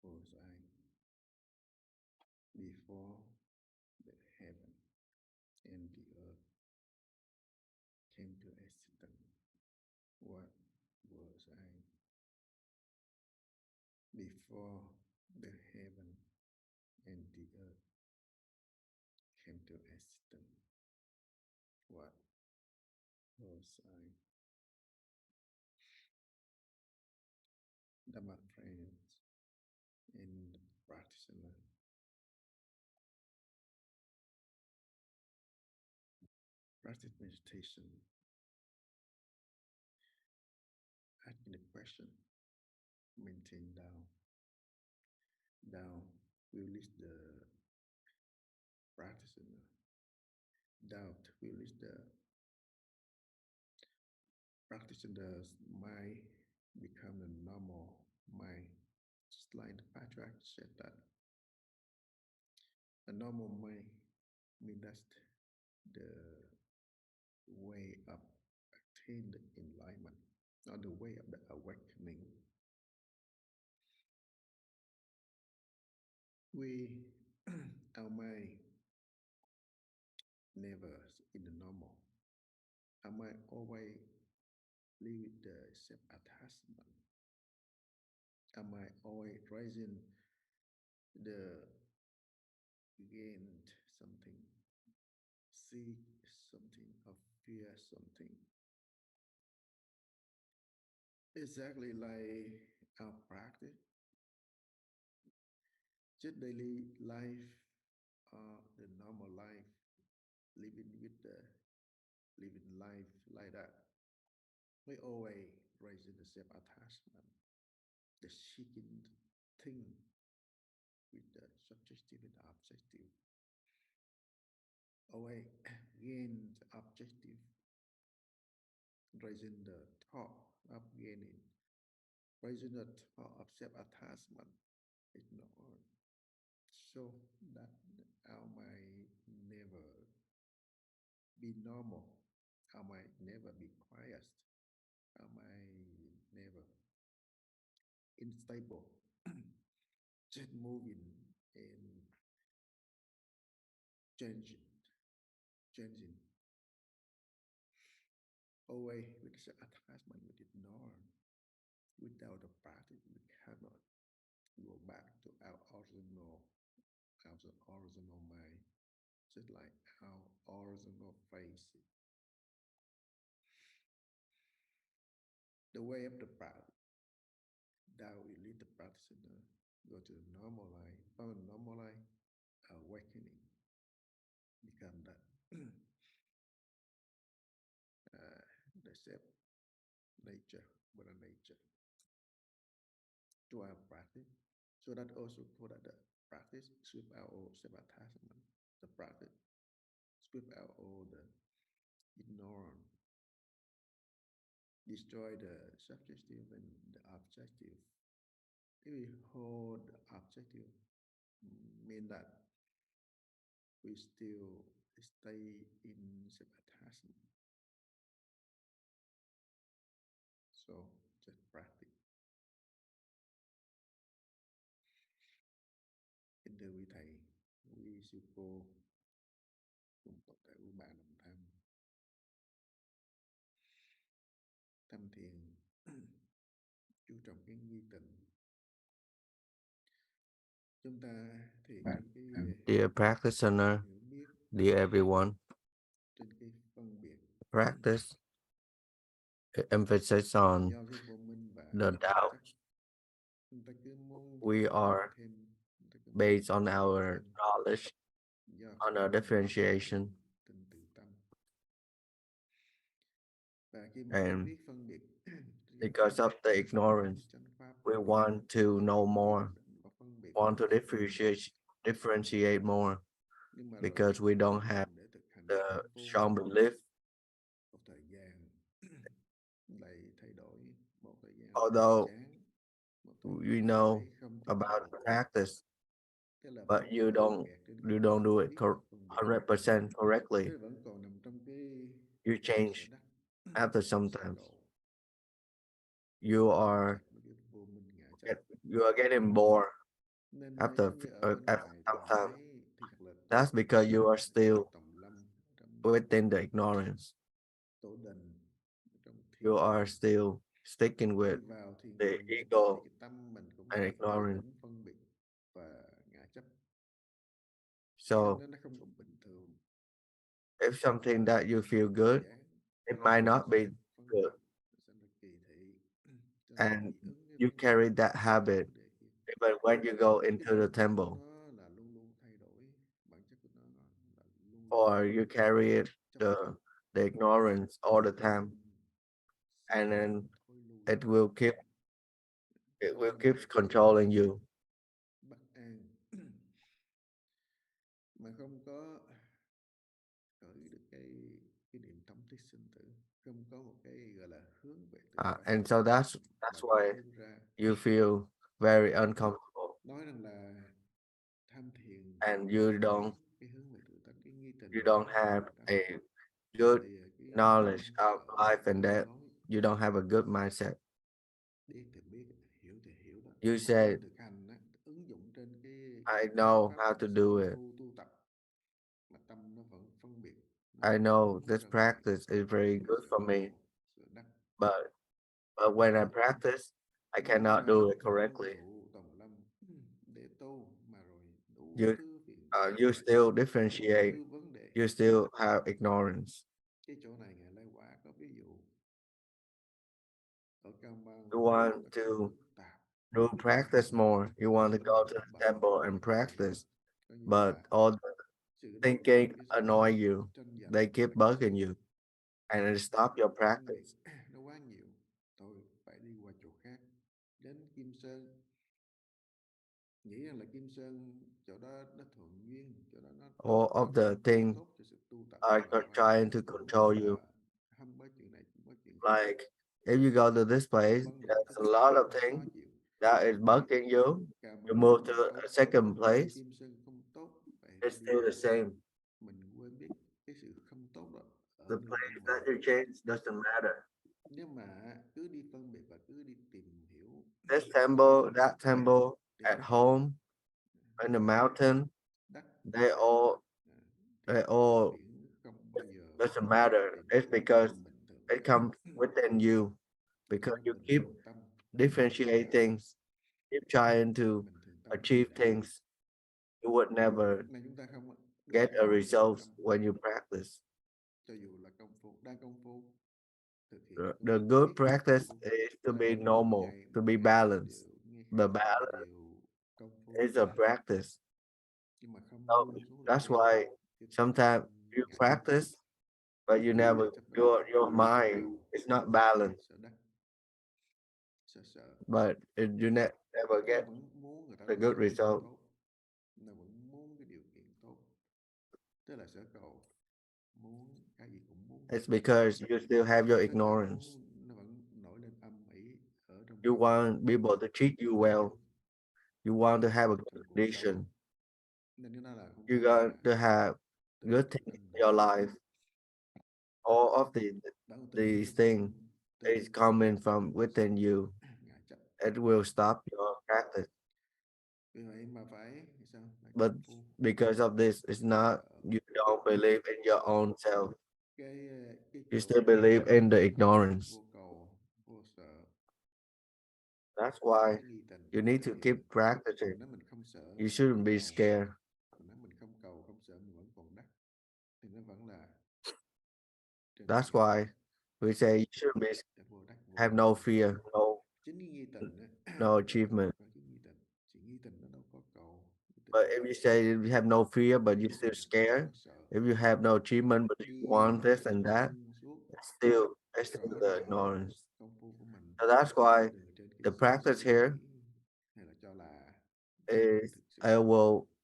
was I before the heaven and the earth came to existence? What was I before the heaven and the earth came to existence? What was I? Dharma friends and practitioner. Practice meditation, asking the question, maintain down. Down will lead the practitioner. Doubt will lead the practitioner's mind become a normal mind. Just like the patriarch said that a normal mind means that's the way of attain the enlightenment, or the way of the awakening. We, our mind, never in the normal. Our mind always live with the self-attachment. Our mind always raising the gain something, seek something, or fear something. Exactly like our practice, just daily life, the normal life, living with the living life like that. We always raising the self-attachment, the seeking thing with the subjective and objective. Always gain the objective, raising the thought of gaining, raising the thought of self-attachment, ignore. So that our mind never be normal, our mind never be quiet, our mind never unstable, just moving and changing, changing. Always with the attachment, we ignore. Without the practice, we cannot go back to our original mind, just like our original face. The way of the practice, that will lead the practitioner go to the normal life. From a normal life, awakening become that the self nature, Buddha nature to our practice. So that also called that the practice sweep out all self-attachment. The practice sweep out all the ignorance, destroy the subjective and the objective. If we hold the objective, mean that we still stay in self-attachment. So just practice. Kính thưa quý thầy, quý sư cô, cùng toàn thể quý bạn đồng tham. Tâm thiền chú trọng cái nghi tịnh. Chúng ta thiền trên cái Dear practitioner, hiểu biết dear everyone, trên cái phân biệt practice emphasis on do cái vô minh và the chấp doubt. chúng ta cứ muốn We are thêm, ta cứ muốn based on thêm our thêm knowledge, do on cái our differentiation, tình tự tâm. Và khi mà and biết phân biệt because of the ignorance, we want to know more, want to differentiate more, because we don't have the strong belief. một thời gian lại thay đổi, một thời gian Although chán, một thời we gian know thấy không tiếp about tục. practice, Thế là but vẫn you còn don't kẹt trên you cái don't do it biết và phân biệt. 100% correctly. Thế vẫn còn nằm trong cái You change sở đắc, after sở sometimes. độ. You are Kẹt với cái vô minh ngã chấp. getting bored Nên after nếu ở bên after ngoài some tình time. thấy thì thật là tốt, That's because you are để still tòng lâm trong within the ignorance. tổ đình, trong You thiền are viện. still sticking Khi with vào thiền the viện thì ego cái tâm mình cũng and sẽ khởi ignorance. đến phân biệt và ngã chấp, nên So nó không còn bình thường, if something và that you sẽ feel bị good, chán, it might nó not sẽ be phân biệt, good. nó sẽ là kỳ thị, cho nên And dị ứng với you vấn đề carry này, that dị ứng với habit vấn đề kia. even when you go Cái into the bản chất của temple, nó là luôn luôn thay đổi, bản chất của nó là luôn luôn or you carry it chấp the trước, the ignorance all the time, si and mê, then thôi lui, it will keep it will phân keep biệt, controlling you. bất an, mà không có khởi được cái niệm thống thiết sinh tử, không có một cái gọi là hướng về tự tại, And so mà that's vẫn why vươn ra. you feel very uncomfortable, Nói rằng là tham thiền and mà không biết cái hướng về tự tánh, cái nghi you tình don't hướng về have tự tánh, a good thì cái knowledge tham of sợ life, and lừa that dối, you don't have a good mindset. biết thì biết, hiểu thì hiểu đó, You nhưng mà khi said, thực hành á, ứng dụng trên cái I phương know pháp how to do công it. phu tu tập, mà tâm nó vẫn phân biệt, nó I vẫn know muốn this ra ngoài practice is very cái good sự for me, cầu, sự đắc. but when I Thì practice, I nếu cannot mà do it không ngưng correctly. tụ tòng lâm để tu, mà rồi đủ You thứ phiền não, you still đủ differentiate. thứ vấn đề, You still have ignorance. cái chỗ này Ngài Lai Quả có ví dụ ở Cao Bằng You rất want là to phức tạp, do practice more. You want to sự go to bận the bận temple and bận bịu, practice, coi như but là all the sự đấu thinking tranh, cái sự annoy you. tranh giành, They keep và cái bugging sự you, and it stop your phân biệt practice. nó quá nhiều. Tôi phải đi qua chỗ khác, đến Kim Sơn, nghĩ rằng là Kim Sơn chỗ đó nó thuận duyên, chỗ đó nó All có of cái the điều kiện things tốt cho sự tu tập, are mà vào trying đó to thì control là you. hâm bớ chuyện này hâm bớ chuyện khác, Like if you go to this place, vấn đề there's phức a tạp, lot of nó things khó chịu. that is Thì bugging you. Cà You Mau move to không a tốt, second place, Kim Sơn không tốt, vậy it's tôi đi still the khác. same. Mình quên biết cái sự không tốt đó ở The nơi bên place that ngoài. you change doesn't matter. Nếu mà cứ đi phân biệt và cứ đi tìm hiểu This ở nơi temple, bên that ngoài, temple, tìm at sự home, in the mountain, đắc, they all à, thì they vĩnh all viễn không bao giờ doesn't matter. tìm It's được cái because tâm bình thường, it comes within you. cái Because tâm you bình keep thường tâm, differentiate things, keep trying to bình thường tâm thì achieve things, you would never lúc này chúng ta không được get a bình thường result tâm. when you practice. Cho dù là công phu, đang công phu, thực hiện The, công the phu, good biết công practice phu, is to làm be mỗi normal, ngày to một be khác một balanced. điều, nghe khác The một balance điều công phu, is a practice. nhưng mà không So buông xuống được that's why cái sometimes tâm you ngã chấp, practice, but you ngã never chấp đó, your sợ mind cầu, is not balanced. sợ đắc, sợ, But you never nó get vẫn muốn, người ta a nói good sở cầu result. tốt, nó vẫn muốn cái điều kiện tốt, tức là sở cầu, muốn cái gì cũng muốn, It's because you still have your sở cầu ignorance. muốn nó vẫn nổi lên âm ỉ ở trong You cái want people to treat you well. You want to have a good trong cuộc sống, condition. nên cái đó là không You phải got là to have tự good things tin in your life. All of bản tự tin these nó things không từ is coming from cái sự within you. ngã chấp. It will stop your practice. Vì vậy mà phải sao phải But công phu, because of this, it's not sợ, you don't believe in your own self. cái You still chỗ believe in the ignorance. vô cầu, vô sợ, That's vô why cái nghi tình, you need tại to vì keep practicing. mình nói mình không sợ, You mình không shouldn't be cầu, scared. mình nói mình không cầu không sợ, mình vẫn còn đắc, thì nó vẫn là trên That's ngã chấp, why we say you shouldn't be vô đắc vô have no cầu. fear, Chính cái nghi tình á, no chúng ta cần achievement. phải có cái nghi tình, sự nghi tình nó đâu có cầu, nghi tình But if you say you have no fear, but you're nghi still tình là scared, không có sợ, if you have no achievement, but you đi want this and that, xuyên suốt it's still rõ the ràng ignorance. công phu của mình So that's why dựa trên cái the sự practice suy here nghĩ, hay là cho là chứng minh is thực sự.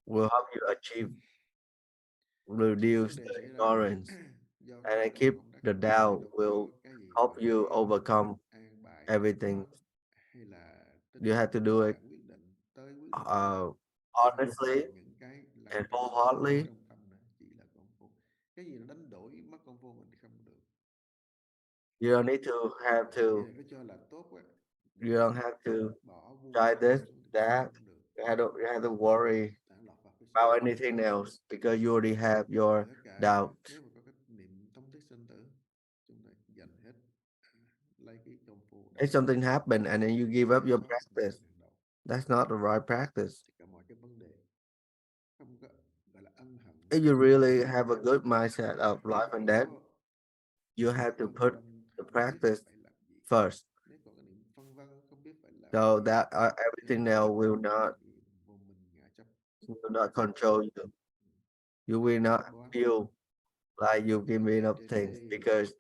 will help you achieve, Khi reduce vấn đề the xảy ra ignorance, do and không it cầu keep không đắc, the thì doubt đâu will có cái gì help gọi là you cái overcome an bài, everything. hay là You tính have to toán do it bạn quyết định tới quyết định lui, không honestly còn những cái lăn and tăn ở wholeheartedly. trong tâm nữa, chỉ là công phu. Cái gì nó đánh đổi mất công phu mình không được. You don't need to have Vậy to. là cứ cho là tốt quá, You mình don't have to bỏ buông try xả this, xuống thì that. không được. You have to worry thả lọt vào cái sự about phân biệt. anything else because you already have Và your tất cả doubt. nếu mà có cái niệm thống thiết sinh tử, chúng ta dành hết, lấy cái công phu If đạo đức something happened and then you give up giải your thoát mà practice, thành hàng đầu, that's not the right practice. thì cả mọi cái vấn đề không có gọi là ân hận, If you không có really giận have a hờn, good mindset of nếu life không and death, có you have to phân put vân the không biết practice phải làm gì, first. nếu còn cái niệm phân vân không biết phải làm So gì, that nếu everything không else biết thì vô minh ngã chấp. will not control you. You will not Chấp đoán feel like you're giving up trên things cái because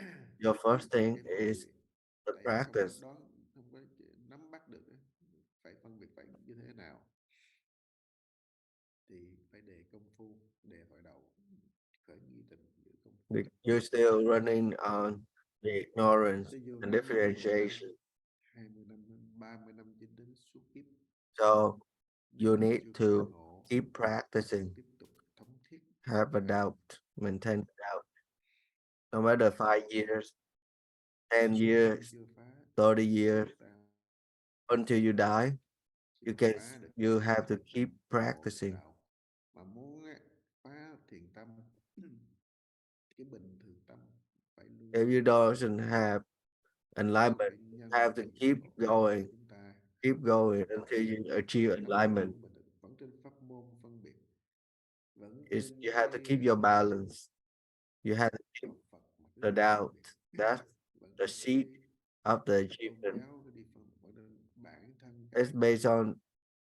your first trong thing cái phân is biệt, the tại vì không có practice. đoán, không có nắm bắt được phải phân biệt phải như thế nào, thì phải đề công phu, đề hồi đầu, khởi nghi tình giữ công phu. You're still running on the ignorance Để vô and minh nó tồn tại differentiation. 20 năm, 30 năm cho đến suốt kiếp. So Nếu you mà need chưa to khai ngộ keep thì practicing, tiếp tục thống thiết, have a doubt, maintain doubt. No matter 5 years, 10 tâm years, chưa phá, 30 chưa years, được ta, until you die, chưa phá được you have to thiền keep tâm, ngộ được practicing. đạo. Mà muốn phá thiền tâm, cái bình thường tâm, phải luôn If you luôn don't have luôn enlightenment, phải you nhân have to từ keep chỗ của going, chúng ta. keep going until you achieve Tâm vẫn enlightenment. luôn bình thường, vẫn trên pháp môn phân biệt, vẫn Is trên you have to cái keep your balance. You have to keep học Phật mà cứ the đi phân doubt. biệt, That's vẫn the trên seed cái of the tôn achievement. giáo cứ đi phân, vẫn trên bản thân It's cái based on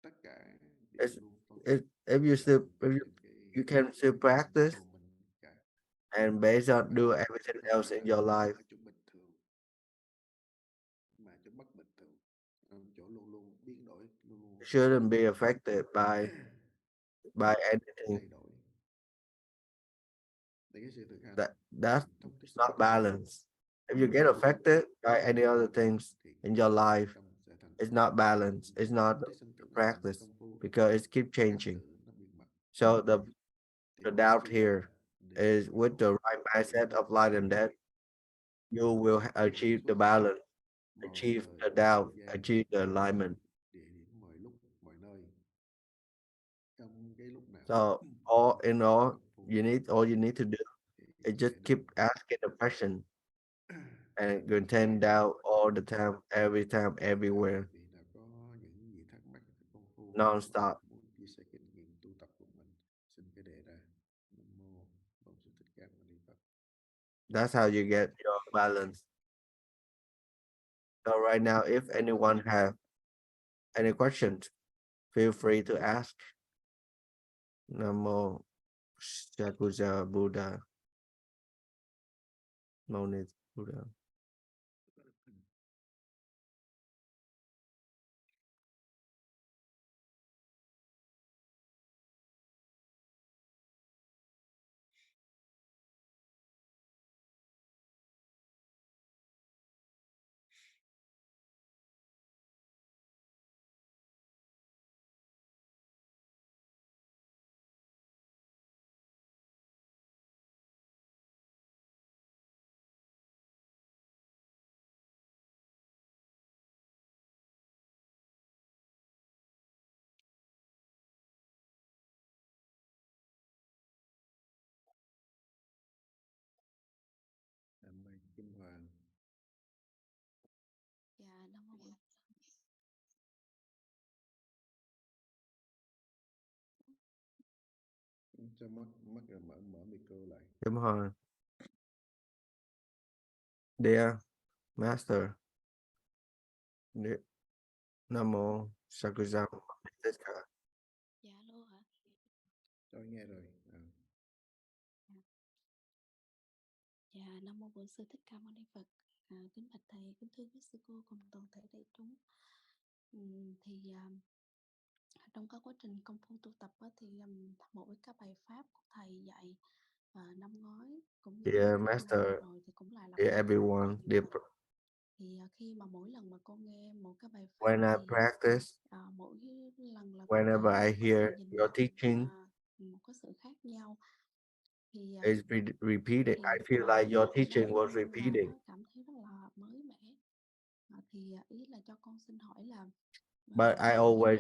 tất cả đều it's luôn phân biệt, it if you still vẫn if trên cái you can still practice vô minh cả. and based on Và do everything không else phải in là your life, ở chỗ bình thường, mà chỗ bất bình thường, ở chỗ luôn luôn biến đổi, luôn luôn shouldn't be affected by anything thay đổi. Thì cái sự thực hành that's niệm thông tích sinh not tử balanced. If you get affected by any other things thì in your life, tâm sẽ thành it's Phật. not balanced. It's not Thông tích sinh tử the nó cần practice công phu, because it keeps trật changing. tự nó biên mật, So thì the mỗi doubt khi gặp here đều is phải with the right mindset of light and death, you will achieve the xuất hiện balance, mọi achieve thời, the mọi doubt, gian, achieve the mọi alignment. địa điểm, mọi lúc, mọi nơi, trong cái lúc nào So chúng ta đề all công phu you need to do thì is sẽ just keep đến asking the question and maintain doubt all the time, every time, everywhere, vị nào có những gì thắc mắc về công phu non-stop. muốn chia sẻ kinh nghiệm tu tập của mình, xin cái đề ra. Nam mô Bổn Sư Thích Ca Mâu Ni Phật. That's how you get your balance. So right now, if anyone have any questions, feel free to ask. Namo Shakuja Buddha. Moni Buddha. Nam mô Kim Hoàng. Dạ, Nam mô Bổn Cho mắt rồi mở micro lại. Kim Hoàng. Dear Master, Namo Shakuja Buddha. Dạ, alo hả? Tôi nghe rồi. Dạ, Nam mô Bổn Sư Thích Ca Mâu Ni Phật. Kính bạch thầy, kính thưa quý sư cô cùng toàn thể đại chúng. Trong các quá trình công phu tu tập thì mỗi các bài pháp của thầy dạy năm ngoái cũng như Dear năm Master, vừa rồi thì cũng lại lặp dear lại everyone, nhiều lần. Thì khi mà mỗi lần mà con nghe một cái bài pháp when I thì practice, mỗi lần là con whenever thấy I một cái hear sự nhìn your nhận, teaching một cái sự khác nhau. Thì is repeating, thì I lúc feel nào like your nó teaching was luôn luôn là repeating. nó cảm thấy rất là mới mẻ. Ý là cho con xin hỏi là But I nếu always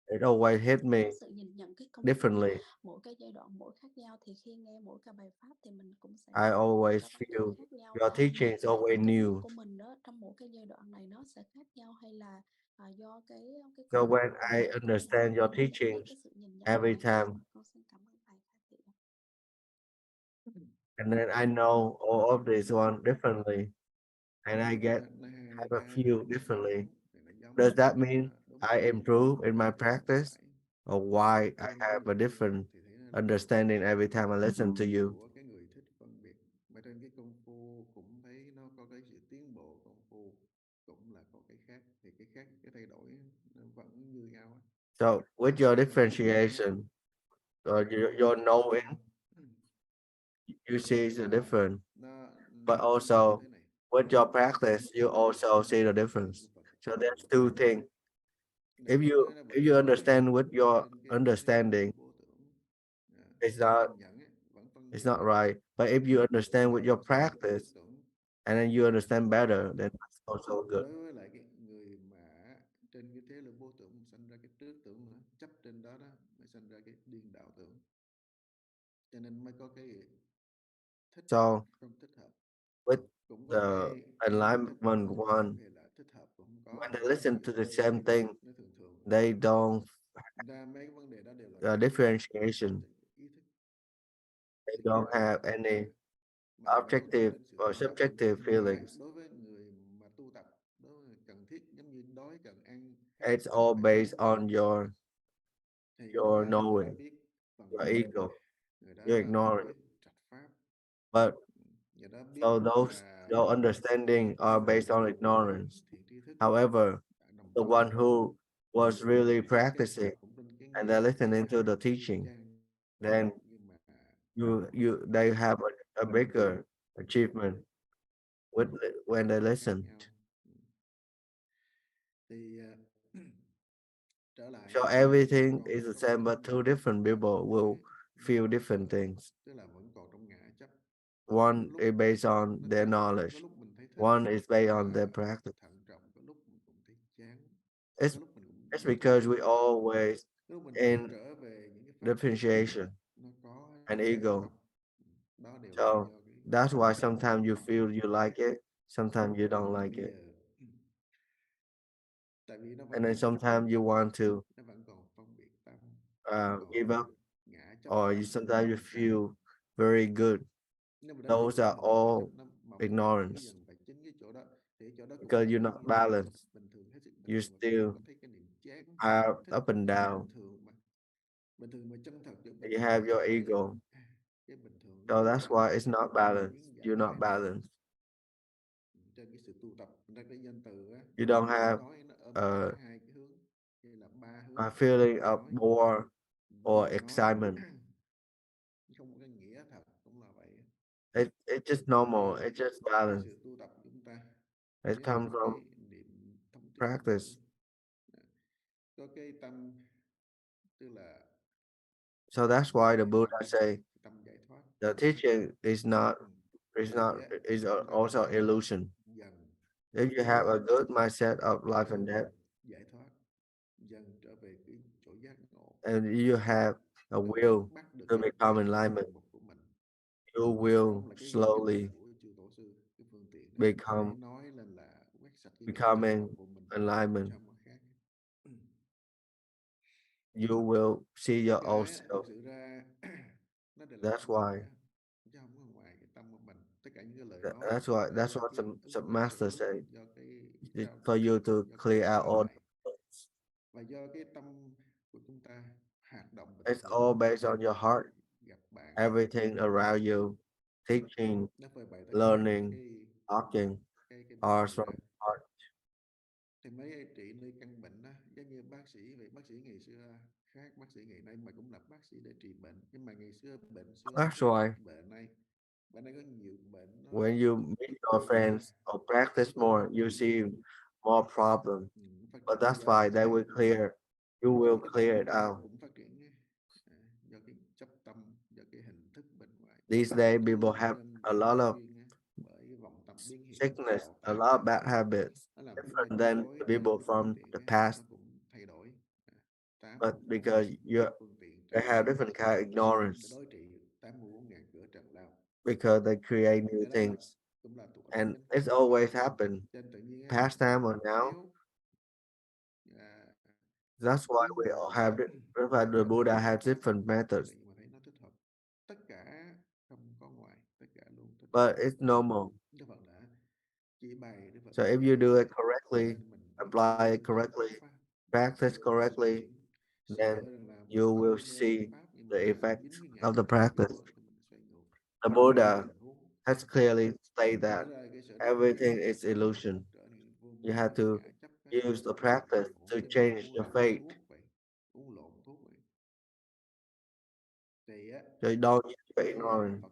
It always hit có me sự nhìn nhận cái công phu differently. mỗi cái giai đoạn mỗi khác nhau, thì khi nghe mỗi cái bài pháp thì mình cũng sẽ I always có cảm nhận feel khác nhau. your teaching is Vậy cái always cảm nhận new. của mình đó trong mỗi cái giai đoạn này nó sẽ khác nhau, hay là do cái So công when cụ I dạy của mình nó understand thay your đổi thì teachings cái sự nhìn nhận every nó sẽ khác. time, Con xin cảm ơn thầy Khả Thị. and then I know all of this one differently, and I get nó hai have a cái few nó differently. giống thì nó giống Does nhưng that mà mean đúng I cái improve in my thì không practice, phải. or why I Trên cái have a luận different thì thấy nó understanding every time I listen to you? của cái người thích phân biệt, mà trên cái công phu cũng thấy nó có cái sự tiến bộ, công phu cũng là có cái khác, thì cái khác cái thay đổi nó vẫn như nhau á. So with your Cho nên differentiation or your nó knowing, you see the difference, nó but ví dụ như also thế này, with your practice, you also see the công difference. phu Phật So ví there's dụ two things. đạo Phật đó, nó If vẫn you còn understand with your trên cái thế lực understanding, vô tưởng, it's vẫn not phân nhận á, vẫn phân it's biệt not á. right. But if you understand with Đạo your Phật sanh ra cái practice trước tưởng. and then you understand better, then that's also good. Đối với lại cái người mà trên cái thế lực vô tưởng mà sanh ra cái trước tưởng nữa, chấp trên đó đó mới sanh ra cái điên đạo tưởng, cho nên mới có cái thích hợp So không thích hợp, with cũng có the cái không thích hợp, enlightenment không one, hay là thích hợp cũng không có, when they nó listen sự to the phân same biệt, thing, nó thường thường they don't ra mấy cái vấn đề đó đều là cảm giác differentiation. trên cái ý thức, They thì don't khác have any mà thầy nói chưa objective đến sự or tu tập, subjective mà feelings. đối với người mà tu tập, đối với người cần thiết giống như đói cần ăn, khát It's cần all phải based uống, on thì your người đó knowing, biết phần your biệt, ego, người đó your ignorance. biết trạch pháp, But người đó biết so those your understanding are based on ignorance. thiện tri thức, However, đồng the tu, one who was really các cái practicing cũng trên cái and nghĩa they're là listening to the teaching, trang, then nhưng mà they have a bigger achievement with when they khác listen. nhau. Thì trở lại So vẫn everything còn is the trong same, but two different chấp people will nó feel còn different things. tức là vẫn còn trong ngã chấp, có One lúc is based on nó their thích, có knowledge. lúc mình thấy thích One is based on their và practice. thận trọng, có lúc mình cũng thấy chán, It's có lúc mình cũng it's nói chung because we always lúc mình vẫn in trở về những cái pháp lý differentiation nó có and hay là ego. không. Đó đều là So do cái that's why chấp sometimes you còn. feel you like it, sometimes you don't like Bây it. giờ tại vì nó vẫn And then còn phân sometimes you biệt, want to nó vẫn còn phân biệt tâm, vẫn give còn up, ngã chấp or tâm, you sometimes you feel very good. nhưng mà đó chỉ Those cơ are hội ngã chấp all nó mỏng ignorance dần, và chính cái chỗ đó thì chỗ đó cũng because là you're cái not lúc balanced. bình thường, hết sức bình You thường, mà không still có thấy cái niềm chán, are thích up and bình down. thường mà, bình thường mà chân thật được bình You thường have thì your sẽ thấy ego. cái bình thường nó So biến that's đổi, why it's not balanced. biến You're dạng not khác nhau. balanced. Trên cái sự tu tập ra cái danh từ á, You don't have nói nó ôm uh, cả hai cái hướng hay là ba hướng a feeling để of nói, more or vừa nói excitement. không có cái nghĩa thật cũng là vậy. It's just Thì normal. It's just cái balance. sự tu tập của chúng ta It nếu comes có from cái niệm thông tri thức practice. vững, có cái tâm, tức là So that's why giải the Buddha tâm, say tâm giải thoát, the teaching is not ừ, is not thì á, is chúng ta also sẽ illusion. dần If you have a good mindset of life trở and về death, giải thoát, dần trở về cái chỗ giác ngộ, and you have a từng bước will bắt được to cái become chuẩn enlightenment, mực của mình. you Không will là cái cách slowly của chư tổ sư, cái phương tiện đó để become nói lên là quét sạch cái cảm chấp becoming của mình enlightenment. trong cái khác. You will see Tất your cả own á, thực self. sự ra nó đều là That's tâm why. nhé, chứ không có ngoài cái tâm của mình. Tất cả những cái lời nói That's why. là That's do what cái some ứng master xử, say. do cái trao For đổi, you to do cái clear out đối all. thoại, và do cái tâm của chúng ta hoạt động bình It's thường, all based on your heart. gặp bạn Everything around you, teaching, nó phơi bày tất cả những learning, talking, cái biểu are hiện from ra. heart. Thì mấy anh trị nơi căn bệnh đó, giống như bác sĩ vậy, bác sĩ ngày xưa khác bác sĩ ngày nay, mà cũng là bác sĩ để trị bệnh, nhưng mà ngày xưa bệnh xưa nó That's khác why bệnh nay có nhiều bệnh nó when you meet your phức tạp, friends or practice more, you see more problems. phát But triển that's do why they cái will clear. You will chính cái tâm clear chúng it ta out. cũng phát triển á. Do cái chấp tâm, do cái hình thức bên ngoài, These days, do people cái have nhân a quả lot nhân of duyên á, bởi vọng tập biến hiện sickness, tạo a tác lot á, of bad habits, nó làm chúng ta different chi than phối, the cho nên people cái phương from tiện the á, past. nó cũng thay đổi, but because they have different kind of ignorance, because they create new things, and it's always happened, past time or now. That's why we all have it. That's why the Buddha has different methods, but it's normal. So if you do it correctly, apply it correctly, practice correctly, then you will see the effect of the practice. The Buddha has clearly stated that everything is illusion. You have to use the practice to change the fate. So you don't use your ignorance.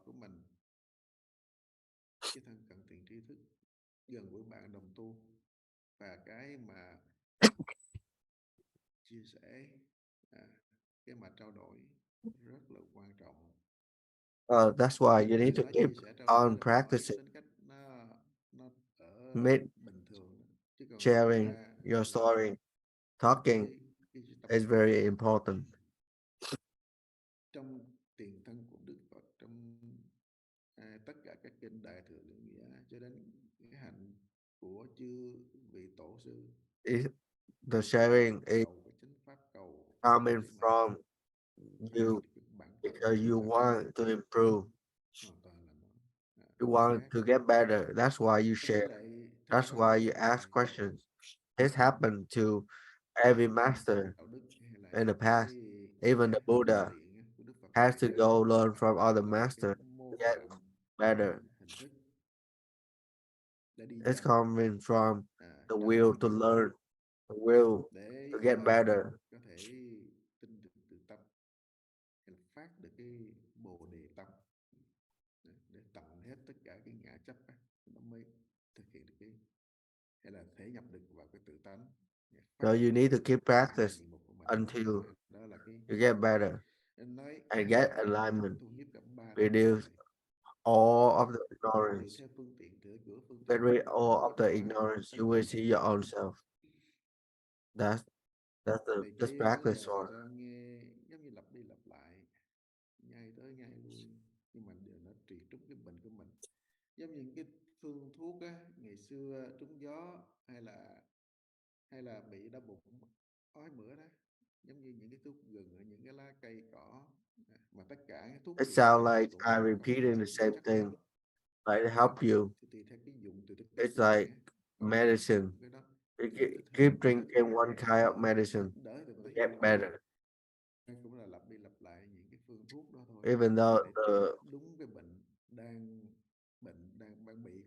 That's why you need to keep on practicing, mid sharing your story, talking is very important. It, the sharing is coming from you because you want to improve, you want to get better. That's why you share. That's why you ask questions. This happened to every master in the past. Even the Buddha has to go learn from other masters to get better. It's coming from the will to learn, the will to get better. So you need to keep practice until you get better and get alignment, reduce all of the ignorance. Get rid all of the ignorance. You will see your own self. That's that's practice for. It sounds like I'm repeating the same thing, like to help you. It's like medicine. You keep drinking one kind of medicine to get better. Even though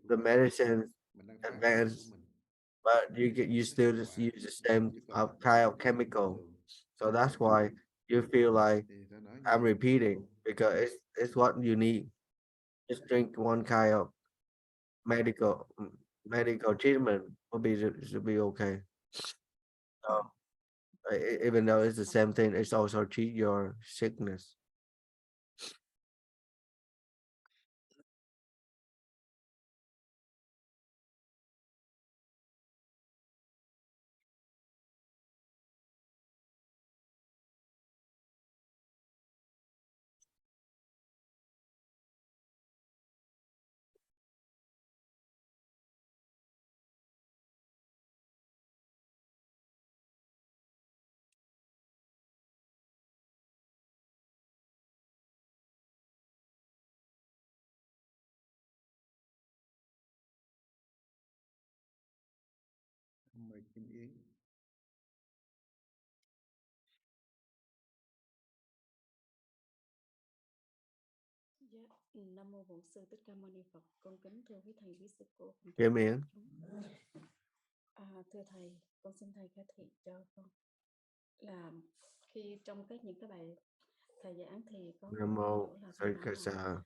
the medicine advanced, but you still just use the same kind of chemical. So that's why you feel like I'm repeating because it's what you need. Just drink one kind of medical medical treatment will be should be okay. So, even though it's the same thing, it's also treat your sickness. Dạ, Nam mô Bổn sư Thích Ca Mâu Ni Phật. Con kính thưa quý thầy, quý sư cô cùng Hear tất me cả in? chúng. Thưa thầy, con xin thầy khai thị cho con là khi trong những cái bài thầy giảng thì có Nam một cái mô chỗ là thầy nói là Sankasa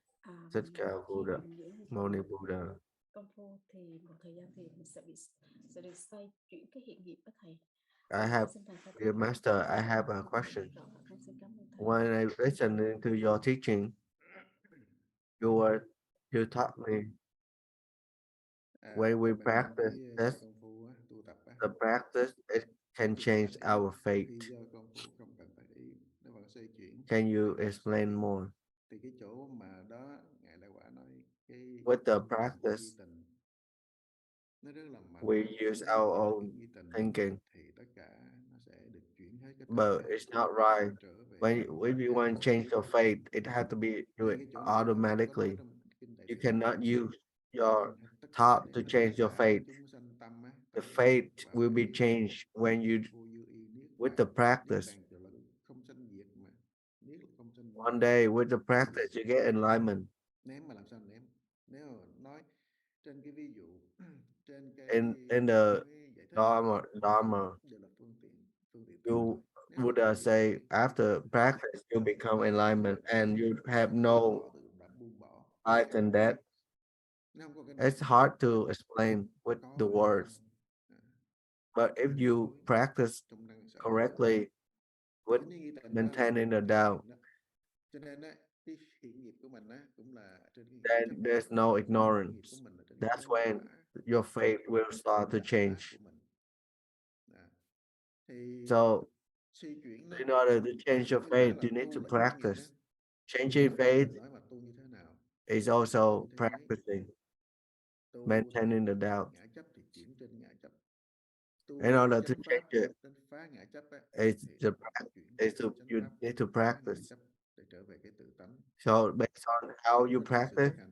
Thích Ca khi Buddha mình dưỡng Mâu Ni Buddha. công phu thì một thời gian thì mình sẽ được xoay chuyển cái hiện nghiệp đó thầy. I have, dear master, I have a question. When I listened to your teaching, you taught me when we practice this, the practice it can change our fate. xoay chuyển Can you explain more? thì cái chỗ mà đó ngài Đại Quả nói cái With the tâm của practice, duy tình nó rất là mạnh. we use Nếu our mà own duy tình thinking, thì tất cả nó sẽ được chuyển hết cái but tâm it's not right. trở về When if you want to change your faith, it has to be do ngay it cái chỗ này nó không có nói automatically. trong kinh Đại You Thừa cannot use Kinh your tất cả thought để to tất change your cả faith. chúng sanh tâm á, The tâm faith và will be cái changed when you vô dư y niết with bàn. the Niết practice. bàn kiểu là không sanh diệt mà niết là không sanh diệt. One day with the practice, you get enlightenment. Ném mà làm sao ném? Nếu mà nói trên cái ví dụ trên cái In the nói giải thích Dharma, đều là phương tiện you nếu mà Buddha ví dụ say cái after practice you become enlightenment and you have no buông bỏ life and death. nếu không có cái It's đó hard to explain with có the hay words, không but if you practice trong năng sở correctly with tính nghi tình đó là maintaining the cái doubt, đó. Cho nên á cái hiện nghiệp của mình á cũng là trên cái ngã then chấp. there's no Hiện nghiệp của ignorance. mình là trên That's cái when quả your faith will start to quả change. của mình. Đó. Thì So suy chuyển nó in order to change your cái nói faith, là you need tu to là chuyển nghiệp đó. practice. Changing faith Nói mà tu như thế nào? is Tu also như thế practicing, tu maintaining the doubt. ngã chấp thì chuyển trên ngã chấp. Tu In order to chánh pháp change it, đến phá ngã chấp á, it's thì the chuyển is to chánh you pháp need to phá ngã practice. chấp để trở về cái tự tánh. So based on how you Đó là sự practice, thực hành.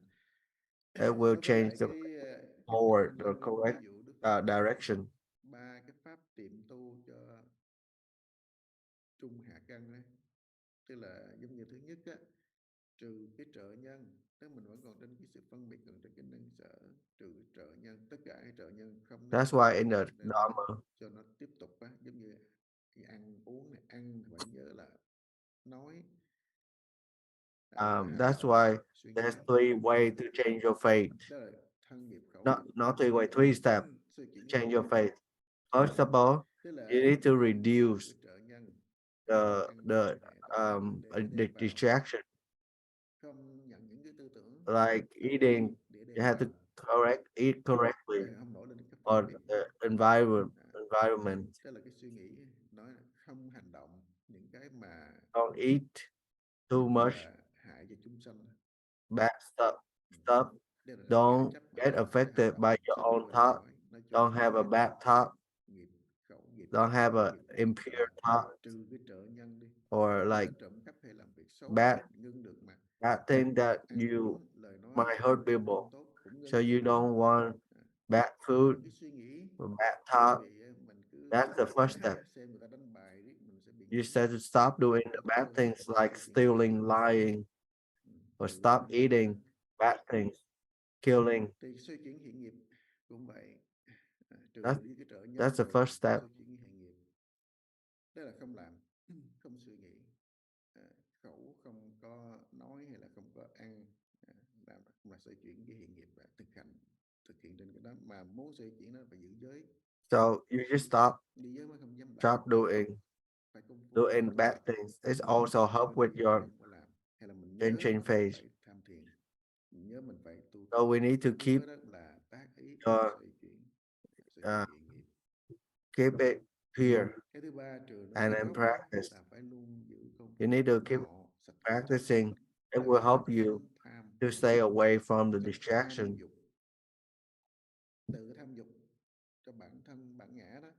it will Đối với change lại the cái forward, trong the ví correct dụ Đức Phật direction. ba cái pháp tiệm tu cho trung hạ căn ấy, tức là giống như thứ nhất á, trừ cái trợ nhân, nếu mình vẫn còn trên cái sự phân biệt còn trên cái năng sở, trừ cái trợ nhân, tất cả cái trợ nhân không nên That's why in the nên Dharma, cho nó tiếp tục á, giống như ăn uống này, ăn thì phải nhớ là nói, hành that's động, why suy nghĩ. there's three ways to change your faith. Đó là thân nghiệp khẩu Not nghiệp, not three way, three steps sự to chuyển change nghiệp. your faith. First of all, Tức là you need to trừ reduce cái trợ nhân, the ăn the uống này, tất cả vấn đề để vào, distraction, không nhận những cái tư tưởng like eating. để đem You have to vào eat correctly, để không nổi lên cái phân or biệt. the environment. Đó là cái suy nghĩ, nói là không hành động những cái mà Don't eat too much là hại cho chúng sanh. bad stuff. Đây là ngã Don't chấp mà get không có affected hành by động. your Suy nghĩ own và thought. nói chung Don't have a bad thought. nghiệp khẩu nghiệp, Don't have a nghiệp impure thought trừ cái trợ nhân đi, or không like nên trộm cắp hay làm việc xấu, bad ngưng được mà bad thing that ăn you uống lời nói might hurt không people. tốt cũng ngưng So được. you don't want bad food Những cái suy nghĩ or bad thay thought. vì mình cứ That's the first step. xem người ta đánh bài riết mình sẽ bị You nhiễm. said to stop doing the bad things like stealing, lying, or stop eating bad things, killing. Thì suy chuyển hiện nghiệp cũng vậy. Trừ That's đi cái trợ nhân that's the rồi, first step. suy chuyển hiện nghiệp. Đó là không làm, không suy nghĩ, khẩu không có nói hay là không có ăn, làm mà suy chuyển cái hiện nghiệp và thực hiện trên cái đó. Mà muốn suy chuyển nó phải giữ giới. So you just Giữ giới mới không dám làm. stop Phải công phu doing bad things. It's also help with your không có làm. Hay là mình nhớ changing phase. phải tham thiền, mình nhớ mình phải tu. So we need to Cái keep nhớ đó là tác ý your suy chuyển uh, hiện nghiệp. keep it here Cái thứ ba trừ nó and cái then gốc practice. là phải luôn giữ công You phu need to tỉnh keep ngộ, sạch practicing. It will help you tham, to stay away from the tránh distraction. tham dục, tự tham dục cho bản thân bản ngã đó,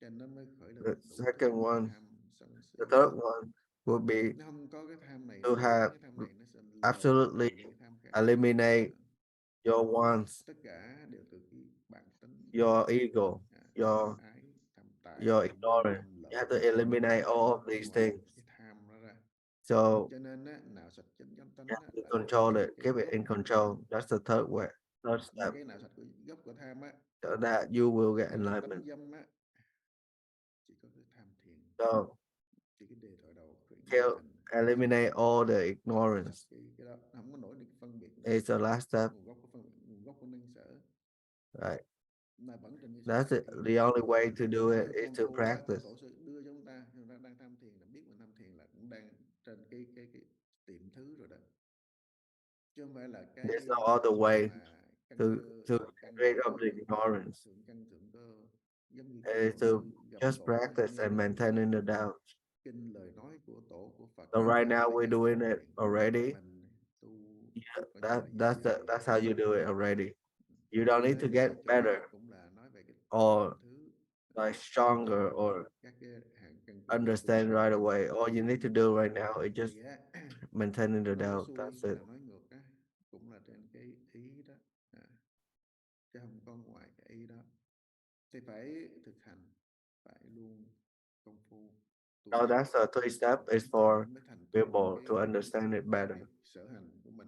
cho nên nó mới khởi lên The đủ second thứ one, tham sân si. the third one would be Nó không có cái tham này, to have cái tham này nó sẽ absolutely lên cái tham khác. eliminate your wants, Tất cả đều từ cái bản tính, your ego, your tham ái, tham tài, your tham danh, ignorance. tham You lợi, have to eliminate all of these things. cái tham nó ra. So Cho nên á, nào sạch chánh chánh tánh you á, have to là control it, cái keep it gốc. in control. That's the third way, third Mà step, cái nào sạch của gốc của tham á, so that you will get tánh enlightenment. dâm á, chỉ có cái tham thiền, So chỉ cái đề thoại đầu khởi kill, thành. eliminate all the ignorance. Cái đó không có nổi được phân biệt. It's the last step, Nguồn gốc của phân biệt, nguồn gốc của năng sở. right? Mà vẫn trên cái That's sự it. chuyển. The only way to do it Theo is công to phu á, practice. tổ sư đưa chúng ta đang tham thiền là biết mình tham thiền là cũng đang trên cái tiệm thứ rồi đó. Chứ không phải là cái There's no other way mà căn to cơ, to căn get rid cơ, of the ignorance. thượng căn thượng cơ, giống như Is cái to gầm just tổ practice and maintaining the doubt. kinh lời nói của tổ của Phật. So right Đó now là we're cái doing phương it tiện already. mình tu Yeah, coi như là that's how you do it already. You don't need to Tới get cái chỗ better này cũng là nói về cái or thứ like stronger or các cái hạng căn cơ của understand tu. right away. All you need to do right now is just Thì á, maintaining the nói doubt. xuôi That's hay it. là nói ngược á, cũng là trên cái ý đó, chứ không có ngoài cái ý đó. Thì phải thực hành, phải luôn công phu tu So tập. that's the three step is Thì for mới thành tựu people to cái understand it better. cái sở hành của mình.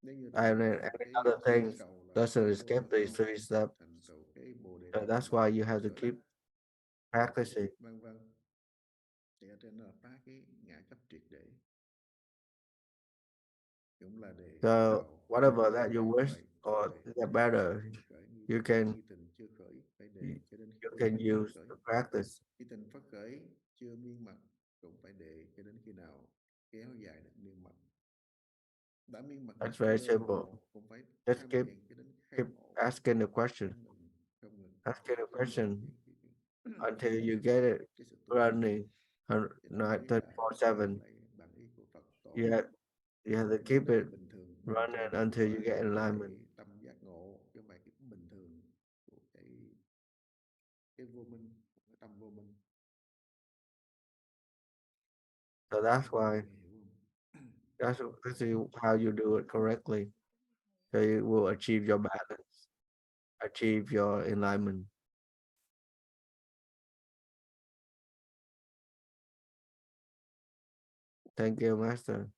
Nếu như And tu then theo any cái other thing cầu là doesn't không escape these three steps. thành tựu cái bồ đề So tâm that's là why you không have to sở keep đắc, practicing. vân vân. Thì ở trên đó là phá cái ngã chấp triệt để, cũng là để So vào whatever that you cũng wish vậy, or để get better, chưa khởi nghi you tình, can nghi tình chưa khởi phải để cho đến you nghi can tình phát use khởi. to practice. Nghi tình phát khởi chưa miên mật cũng phải để cho đến khi nào kéo dài được miên mật. Đã miên mật That's very mơ simple. hồ cũng phải Just tham keep thiền cho đến khai keep ngộ, asking the question, không ngừng asking the không ngừng question cái until you get it cái sự tu tập. running Thì đó mới là 24/7. lấy bản ý của Phật tổ. You have to Nói keep là cái it bình running thường until you của get alignment. cái tâm giác ngộ, chứ không phải cái bình thường của cái vô minh, cái tâm vô minh. So that's why Hiểu không? this is how you do it correctly. So you will achieve your balance, achieve your enlightenment. Thank you, Master.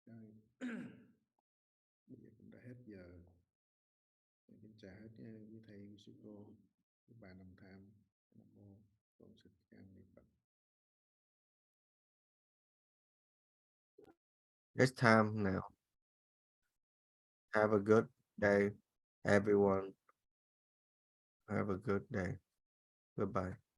Rồi. Bây giờ cũng đã hết giờ. Kính chào hết quý thầy, quý sư cô, quý bà Nam Tham. Nam mô Bổn Sư Thích Ca Mâu Ni Phật. It's time now. Have a good day, everyone. Have a good day. Goodbye.